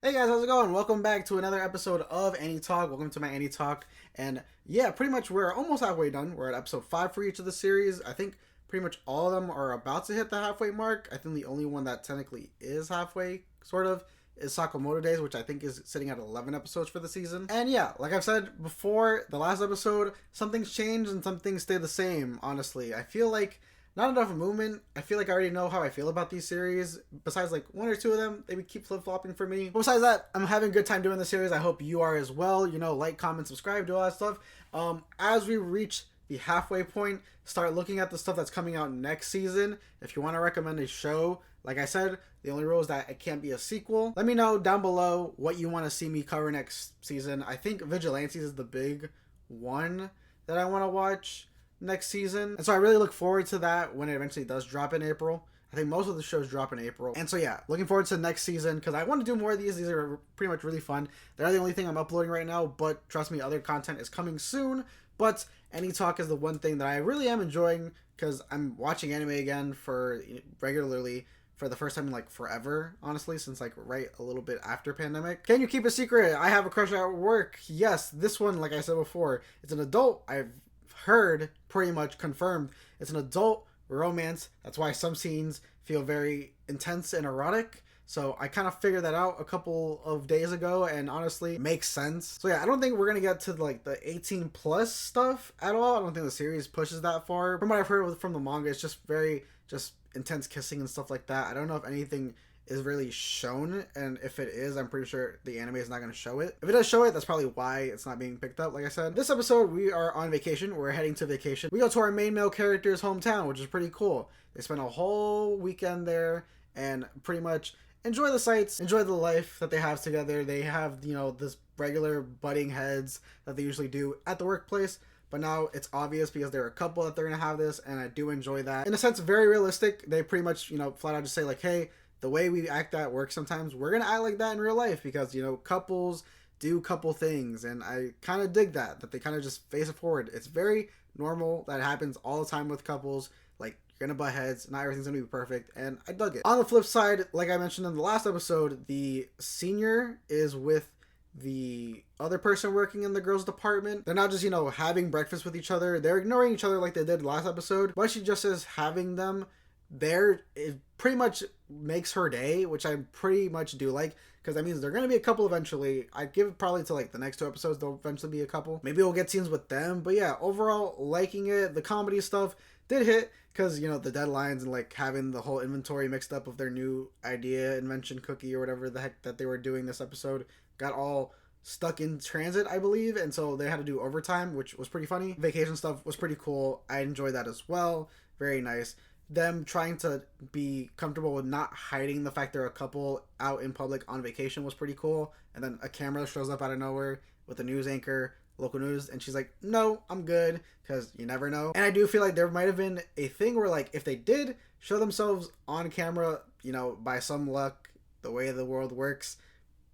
Hey guys, how's it going? Welcome back to another episode of Any Talk. Welcome to my Any Talk. And yeah, pretty much we're almost halfway done. We're at episode 5 for each of the series. I think pretty much all of them are about to hit the halfway mark. I think the only one that technically is halfway, sort of, is Sakamoto Days, which I think is sitting at 11 episodes for the season. And yeah, like I've said before, the last episode, some things changed and some things stay the same, honestly. I feel like not enough movement. I feel like I already know how I feel about these series. Besides like one or two of them, they would keep flip-flopping for me. But besides that, I'm having a good time doing the series. I hope you are as well. You know, like, comment, subscribe, do all that stuff. As we reach the halfway point, start looking at the stuff that's coming out next season. If you want to recommend a show, like I said, the only rule is that it can't be a sequel. Let me know down below what you want to see me cover next season. I think Vigilantes is the big one that I want to watch next season. And so I really look forward to that when it eventually does drop in April. I think most of the shows drop in April. And so yeah, looking forward to next season because I want to do more of these. These are pretty much really fun. They're the only thing I'm uploading right now, but trust me, other content is coming soon. But Any Talk is the one thing that I really am enjoying because I'm watching anime again for regularly for the first time in like forever, honestly, since like right a little bit after pandemic. Can you keep a secret? I have a crush at work. Yes, this one, like I said before, it's an adult. I've heard, pretty much confirmed, it's an adult romance. That's why some scenes feel very intense and erotic. So I kind of figured that out a couple of days ago, and honestly, it makes sense. So yeah, I don't think we're gonna get to like the 18 plus stuff at all. I don't think the series pushes that far. From what I've heard from the manga, it's just very just intense kissing and stuff like that. I don't know if anything is really shown, and if it is, I'm pretty sure the anime is not going to show it. If it does show it, that's probably why it's not being picked up. Like I said, this episode we are on vacation. We're heading to vacation. We go to our main male character's hometown, which is pretty cool. They spend a whole weekend there and pretty much enjoy the sights, enjoy the life that they have together. They have, you know, this regular butting heads that they usually do at the workplace, but now it's obvious because they're a couple that they're gonna have this, and I do enjoy that. In a sense, very realistic. They pretty much, you know, flat out just say like, hey, the way we act at work sometimes, we're gonna act like that in real life because, you know, couples do couple things, and I kind of dig that they kind of just face it forward. It's very normal. That happens all the time with couples. Like, you're gonna butt heads, not everything's gonna be perfect, and I dug it. On the flip side, like I mentioned in the last episode, the senior is with the other person working in the girls' department. They're not just, you know, having breakfast with each other. They're ignoring each other like they did last episode, but she just is having them there. It pretty much makes her day, which I pretty much do like, because that means they're going to be a couple eventually. I give it probably to like the next 2 episodes, they'll eventually be a couple. Maybe we'll get scenes with them, but yeah, overall liking it. The comedy stuff did hit because, you know, the deadlines and like having the whole inventory mixed up of their new idea invention cookie or whatever the heck that they were doing this episode got all stuck in transit, I believe, and so they had to do overtime, which was pretty funny. Vacation stuff was pretty cool. I enjoyed that as well. Very nice. Them trying to be comfortable with not hiding the fact they're a couple out in public on vacation was pretty cool. And then a camera shows up out of nowhere with a news anchor, local news, and she's like, no, I'm good, because you never know. And I do feel like there might have been a thing where, like, if they did show themselves on camera, you know, by some luck, the way the world works,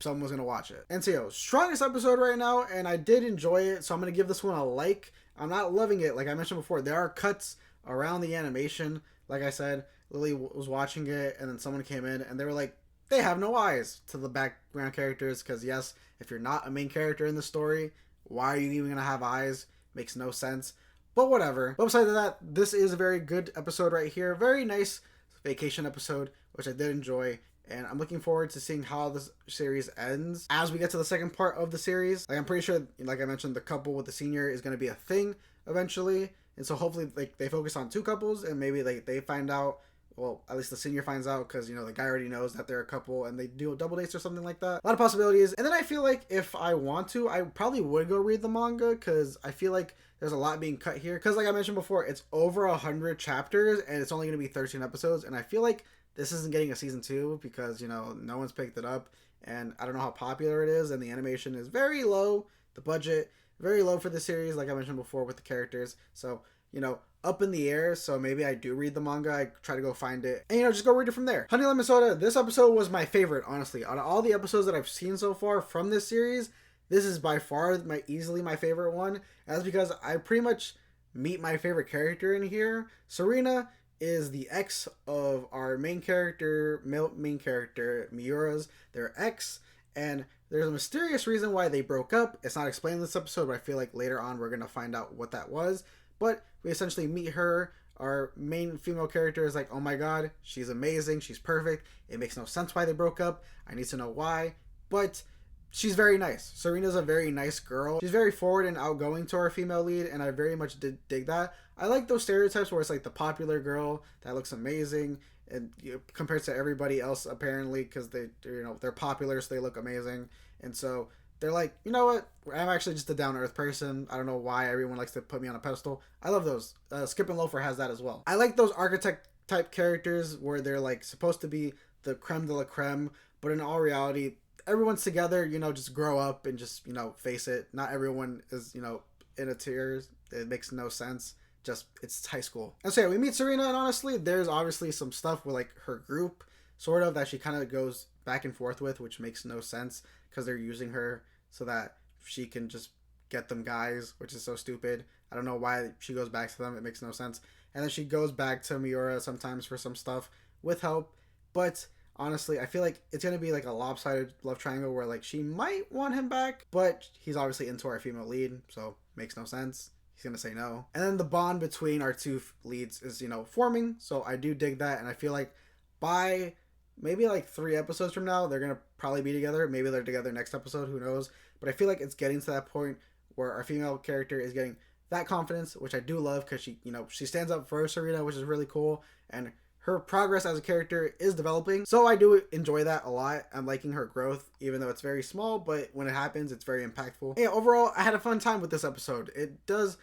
someone was going to watch it. And so, yo, strongest episode right now, and I did enjoy it, so I'm going to give this one a like. I'm not loving it. Like I mentioned before, there are cuts around the animation. Like I said, Lily was watching it, and then someone came in, and they were like, they have no eyes to the background characters, because yes, if you're not a main character in the story, why are you even going to have eyes? Makes no sense. But whatever. But besides that, this is a very good episode right here. Very nice vacation episode, which I did enjoy. And I'm looking forward to seeing how this series ends as we get to the second part of the series. Like, I'm pretty sure, like I mentioned, the couple with the senior is going to be a thing eventually. And so hopefully, like, they focus on 2 couples, and maybe like they find out, well, at least the senior finds out, because, you know, the guy already knows that they're a couple and they do double dates or something like that. A lot of possibilities. And then I feel like if I want to, I probably would go read the manga, because I feel like there's a lot being cut here. Because like I mentioned before, it's over 100 chapters and it's only going to be 13 episodes. And I feel like this isn't getting a season 2 because, you know, no one's picked it up. And I don't know how popular it is. And the animation is very low. The budget, very low for the series, like I mentioned before, with the characters. So, you know, up in the air. So maybe I do read the manga. I try to go find it, and, you know, just go read it from there. Honey Lemon Soda, this episode was my favorite, honestly. Out of all the episodes that I've seen so far from this series, this is by far easily my favorite one. And that's because I pretty much meet my favorite character in here. Serena is the ex of our main character, Miura's, their ex. And there's a mysterious reason why they broke up. It's not explained in this episode, but I feel like later on we're going to find out what that was. But we essentially meet her. Our main female character is like, oh my god, she's amazing, she's perfect. It makes no sense why they broke up. I need to know why. But she's very nice. Serena's a very nice girl. She's very forward and outgoing to our female lead, and I very much did dig that. I like those stereotypes where it's like the popular girl that looks amazing and compared to everybody else apparently, because they're popular, so they look amazing. And so they're like, you know what? I'm actually just a down-to-earth person. I don't know why everyone likes to put me on a pedestal. I love those. Skip and Loafer has that as well. I like those architect type characters where they're like supposed to be the creme de la creme, but in all reality, everyone's together, just grow up and just, face it. Not everyone is, in a tears. It makes no sense. Just, it's high school. And so yeah, we meet Serena, and honestly, there's obviously some stuff with like her group, sort of, that she kind of goes back and forth with, which makes no sense because they're using her so that she can just get them guys, which is so stupid. I don't know why she goes back to them. It makes no sense. And then she goes back to Miura sometimes for some stuff with help. But honestly, I feel like it's going to be like a lopsided love triangle where like she might want him back, but he's obviously into our female lead, so makes no sense. He's going to say no. And then the bond between our two leads is, forming. So I do dig that. And I feel like by maybe like 3 episodes from now, they're going to probably be together. Maybe they're together next episode. Who knows? But I feel like it's getting to that point where our female character is getting that confidence, which I do love because she stands up for Serena, which is really cool. And her progress as a character is developing. So I do enjoy that a lot. I'm liking her growth, even though it's very small, but when it happens, it's very impactful. Yeah, overall, I had a fun time with this episode. It does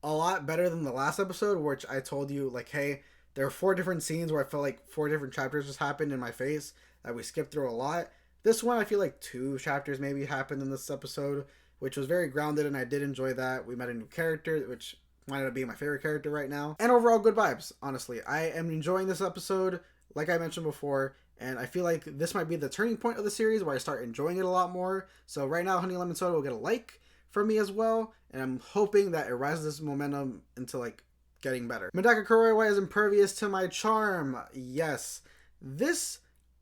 a lot better than the last episode, which I told you, like, hey, there are 4 different scenes where I felt like 4 different chapters just happened in my face that we skipped through a lot. This one, I feel like 2 chapters maybe happened in this episode, which was very grounded, and I did enjoy that. We met a new character, which might end up being my favorite character right now. And overall, good vibes, honestly. I am enjoying this episode, like I mentioned before, and I feel like this might be the turning point of the series where I start enjoying it a lot more. So right now, Honey Lemon Soda will get a like from me as well, and I'm hoping that it rises this momentum into like getting better. Medaka Kuroiwa is impervious to my charm. Yes, this,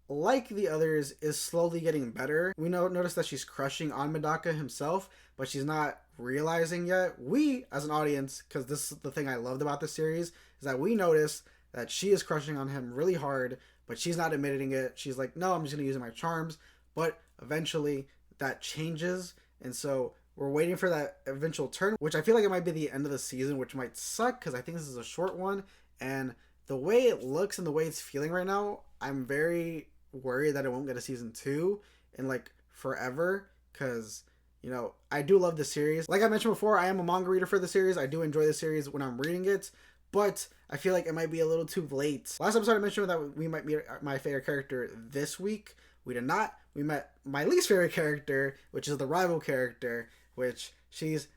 like the others, is slowly getting better. We notice that she's crushing on Medaka himself, but she's not realizing yet. We, as an audience, because this is the thing I loved about this series, is that we notice that she is crushing on him really hard, but she's not admitting it. She's like, no, I'm just going to use my charms. But eventually that changes, and so we're waiting for that eventual turn, which I feel like it might be the end of the season, which might suck because I think this is a short one. And the way it looks and the way it's feeling right now, I'm very worried that it won't get a season 2 in like forever, because I do love the series. Like I mentioned before, I am a manga reader for the series. I do enjoy the series when I'm reading it, but I feel like it might be a little too late. Last episode I mentioned that we might meet my favorite character this week. We did not. We met my least favorite character, which is the rival character, which she's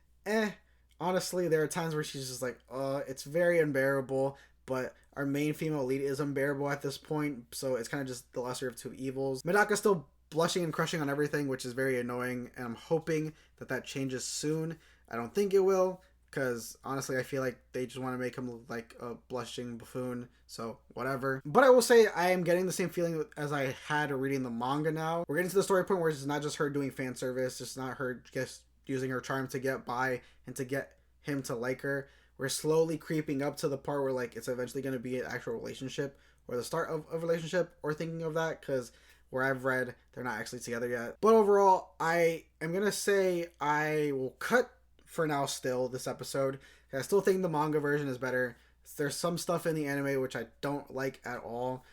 honestly, there are times where she's just like, it's very unbearable, but our main female lead is unbearable at this point, so it's kind of just the lesser of 2 evils. Medaka's still blushing and crushing on everything, which is very annoying, and I'm hoping that changes soon. I don't think it will, because honestly I feel like they just want to make him look like a blushing buffoon, so whatever. But I will say I am getting the same feeling as I had reading the manga now. We're getting to the story point where it's not just her doing fan service, it's not her just using her charm to get by and to get him to like her. We're slowly creeping up to the part where like it's eventually going to be an actual relationship, or the start of a relationship, or thinking of that, because where I've read, they're not actually together yet. But overall, I am going to say I will cut for now still this episode. I still think the manga version is better. There's some stuff in the anime which I don't like at all.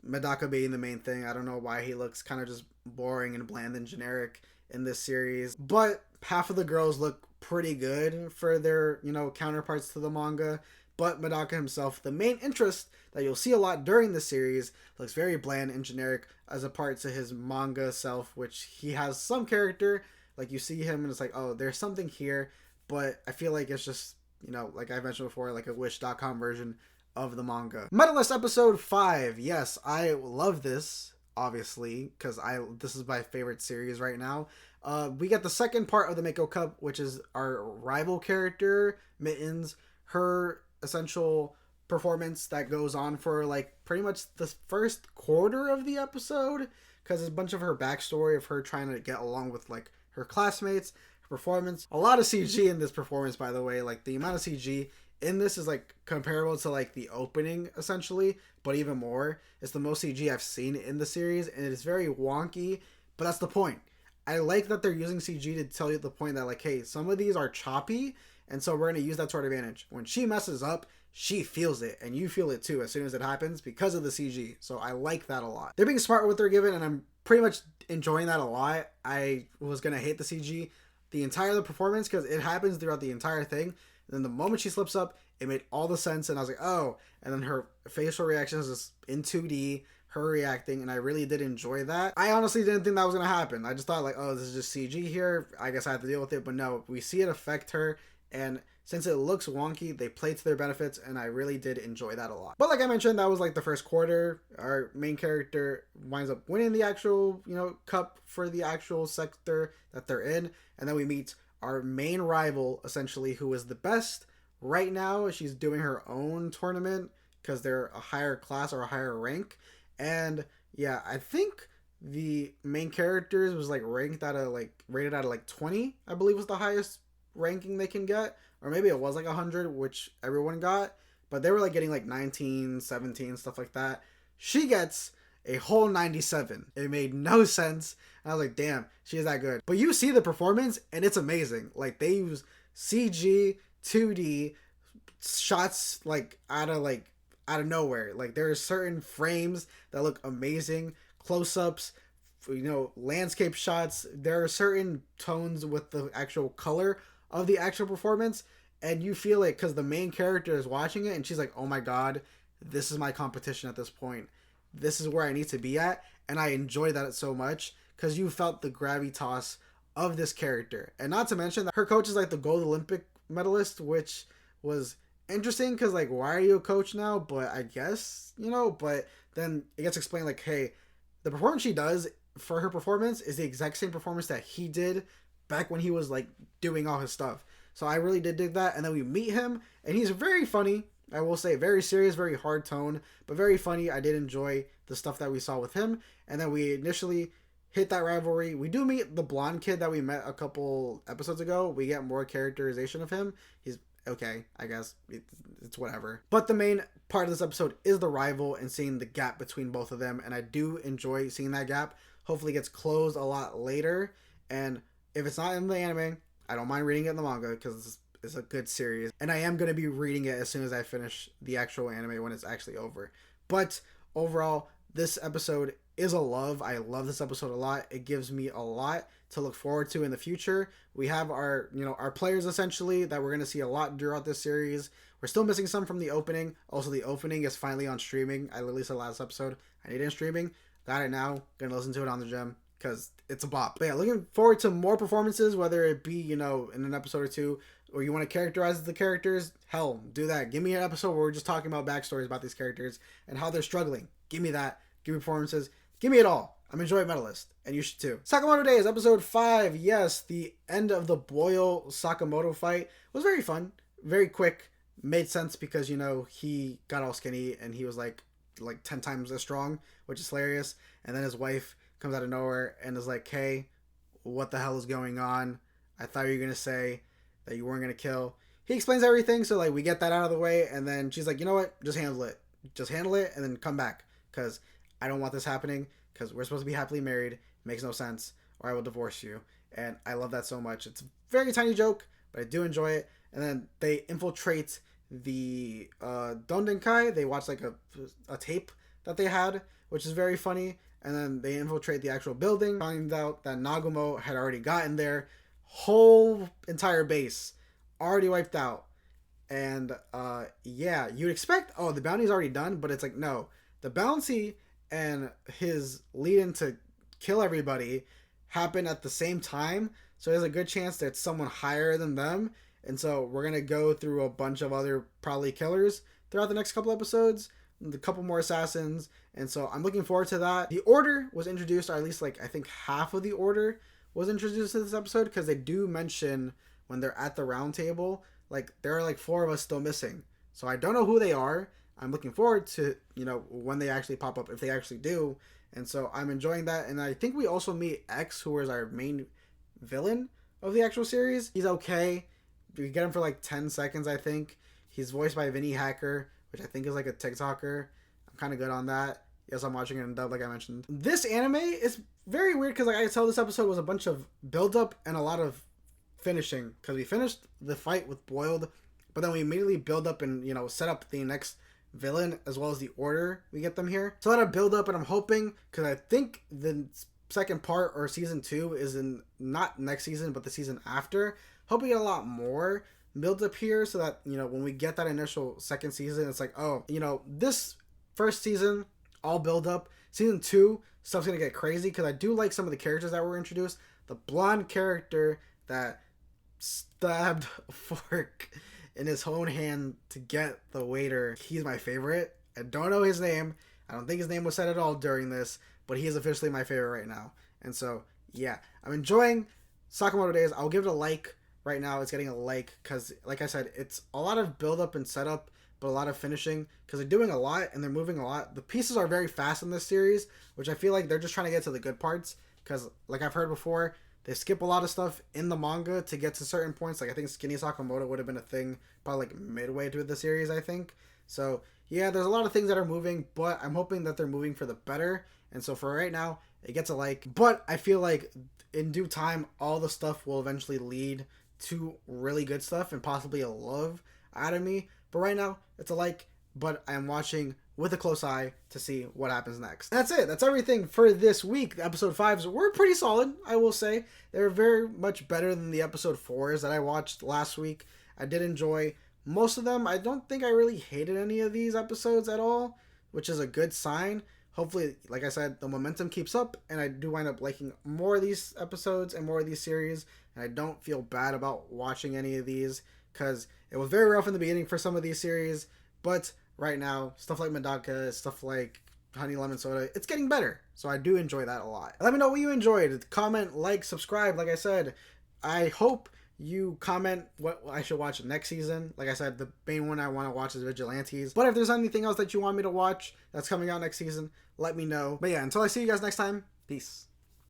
Medaka being the main thing. I don't know why he looks kind of just boring and bland and generic in this series. But half of the girls look pretty good for their, counterparts to the manga. But Medaka himself, the main interest that you'll see a lot during the series, looks very bland and generic as a part to his manga self, which he has some character. Like you see him and it's like, oh, there's something here. But I feel like it's just, like I mentioned before, like a Wish.com version of the manga. Medalist episode 5. Yes, I love this, obviously, because this is my favorite series right now. We get the second part of the Mako Cup, which is our rival character, Mittens. Her essential performance that goes on for like pretty much the first quarter of the episode, because it's a bunch of her backstory of her trying to get along with like her classmates, her performance. A lot of CG in this performance, by the way. Like the amount of CG in this is like comparable to like the opening essentially, but even more. It's the most CG I've seen in the series, and it's very wonky, but that's the point. I like that they're using CG to tell you the point that like, hey, some of these are choppy, and so we're going to use that to our advantage. When she messes up, she feels it, and you feel it too as soon as it happens because of the CG. So I like that a lot. They're being smart with what they're given, and I'm pretty much enjoying that a lot. I was going to hate the CG the entire performance because it happens throughout the entire thing. And then the moment she slips up, it made all the sense, and I was like, oh. And then her facial reactions is in 2D, her reacting, and I really did enjoy that. I honestly didn't think that was going to happen. I just thought like, oh, this is just CG here. I guess I have to deal with it. But no, we see it affect her, and since it looks wonky, they play to their benefits, and I really did enjoy that a lot. But like I mentioned, that was like the first quarter. Our main character winds up winning the actual, cup for the actual sector that they're in, and then we meet our main rival, essentially, who is the best. Right now, she's doing her own tournament because they're a higher class or a higher rank. And yeah, I think the main characters was like rated out of like 20, I believe was the highest ranking they can get. Or maybe it was like 100, which everyone got. But they were like getting like 19, 17, stuff like that. She gets a whole 97. It made no sense. And I was like, damn, she is that good. But you see the performance, and it's amazing. Like, they use CG, 2D, shots like out of nowhere. Like, there are certain frames that look amazing, close-ups, landscape shots. There are certain tones with the actual color of the actual performance, and you feel it because the main character is watching it, and she's like, oh my god, this is my competition at this point. This is where I need to be at, and I enjoy that so much because you felt the gravitas of this character. And not to mention that her coach is like the gold Olympic medalist, which was interesting because like, why are you a coach now? But I guess, but then it gets explained like, hey, the performance she does for her performance is the exact same performance that he did back when he was like doing all his stuff. So I really did dig that. And then we meet him, and he's very funny. I will say, very serious, very hard tone, but very funny. I did enjoy the stuff that we saw with him. And then we initially hit that rivalry. We do meet the blonde kid that we met a couple episodes ago. We get more characterization of him. He's okay, I guess. It's whatever. But the main part of this episode is the rival and seeing the gap between both of them. And I do enjoy seeing that gap. Hopefully it gets closed a lot later. And if it's not in the anime, I don't mind reading it in the manga because it's a good series. And I am going to be reading it as soon as I finish the actual anime when it's actually over. But overall, this episode is a love. I love this episode a lot. It gives me a lot to look forward to in the future. We have our, our players essentially that we're going to see a lot throughout this series. We're still missing some from the opening. Also, the opening is finally on streaming. I literally said last episode I need it in streaming. Got it now. Gonna listen to it on the gym because it's a bop. But yeah, looking forward to more performances, whether it be, in an episode or two, or you want to characterize the characters, hell, do that. Give me an episode where we're just talking about backstories about these characters and how they're struggling. Give me that. Give me performances. Give me it all. I'm enjoying Medalist, and you should too. Sakamoto Days, episode 5. Yes, the end of the Boyle Sakamoto fight was very fun, very quick. Made sense because, he got all skinny and he was like 10 times as strong, which is hilarious. And then his wife comes out of nowhere and is like, hey, what the hell is going on? I thought you were going to say that you weren't going to kill. He explains everything, so we get that out of the way, and then she's like, you know what? Just handle it. Just handle it and then come back because I don't want this happening because we're supposed to be happily married. It makes no sense, or I will divorce you. And I love that so much. It's a very tiny joke, but I do enjoy it. And then they infiltrate the Dondenkai. They watch a tape that they had, which is very funny. And then they infiltrate the actual building. Find out that Nagumo had already gotten there. Whole entire base already wiped out. And yeah, you'd expect, the bounty's already done, but it's like, no. The bounty and his lead-in to kill everybody happen at the same time. So there's a good chance that it's someone higher than them. And so we're going to go through a bunch of other probably killers throughout the next couple episodes. A couple more assassins. And so I'm looking forward to that. The Order was introduced, or at least I think half of the Order was introduced to this episode, because they do mention when they're at the round table, there are 4 of us still missing. So I don't know who they are. I'm looking forward to, when they actually pop up, if they actually do. And so I'm enjoying that. And I think we also meet X, who is our main villain of the actual series. He's okay. We get him for like 10 seconds, I think. He's voiced by Vinny Hacker, which I think is like a TikToker. I'm kind of good on that. Yes, I'm watching it in dub, like I mentioned. This anime is very weird because, like I tell, this episode was a bunch of build-up and a lot of finishing. Because we finished the fight with Boiled, but then we immediately build up and, you know, set up the next villain as well as the order we get them here. So a lot of build-up, and I'm hoping, because I think the second part or season 2 is in not next season, but the season after. Hope we get a lot more build up here so that, you know, when we get that initial second season, it's like, oh, you know, this first season, all build up. Season 2, stuff's gonna get crazy because I do like some of the characters that were introduced. The blonde character that stabbed a fork in his own hand to get the waiter, he's my favorite. I don't know his name. I don't think his name was said at all during this, but he is officially my favorite right now. And so, yeah, I'm enjoying Sakamoto Days. I'll give it a like. Right now it's getting a like because, like I said, it's a lot of build up and setup, but a lot of finishing because they're doing a lot and they're moving a lot. The pieces are very fast in this series, which I feel like they're just trying to get to the good parts because, like I've heard before, they skip a lot of stuff in the manga to get to certain points. Like I think Skinny Sakamoto would have been a thing probably like midway through the series, I think. So yeah, there's a lot of things that are moving, but I'm hoping that they're moving for the better. And so for right now, it gets a like. But I feel like in due time, all the stuff will eventually lead to really good stuff and possibly a love out of me. But right now, it's a like, but I'm watching with a close eye to see what happens next. That's it. That's everything for this week. The episode 5s were pretty solid, I will say. They were very much better than the episode 4s that I watched last week. I did enjoy most of them. I don't think I really hated any of these episodes at all, which is a good sign. Hopefully, like I said, the momentum keeps up and I do wind up liking more of these episodes and more of these series. And I don't feel bad about watching any of these because it was very rough in the beginning for some of these series. But right now, stuff like Medaka, stuff like Honey Lemon Soda, it's getting better. So I do enjoy that a lot. Let me know what you enjoyed. Comment, like, subscribe. Like I said, I hope you comment what I should watch next season. Like I said, the main one I want to watch is Vigilantes. But if there's anything else that you want me to watch that's coming out next season, let me know. But yeah, until I see you guys next time, peace.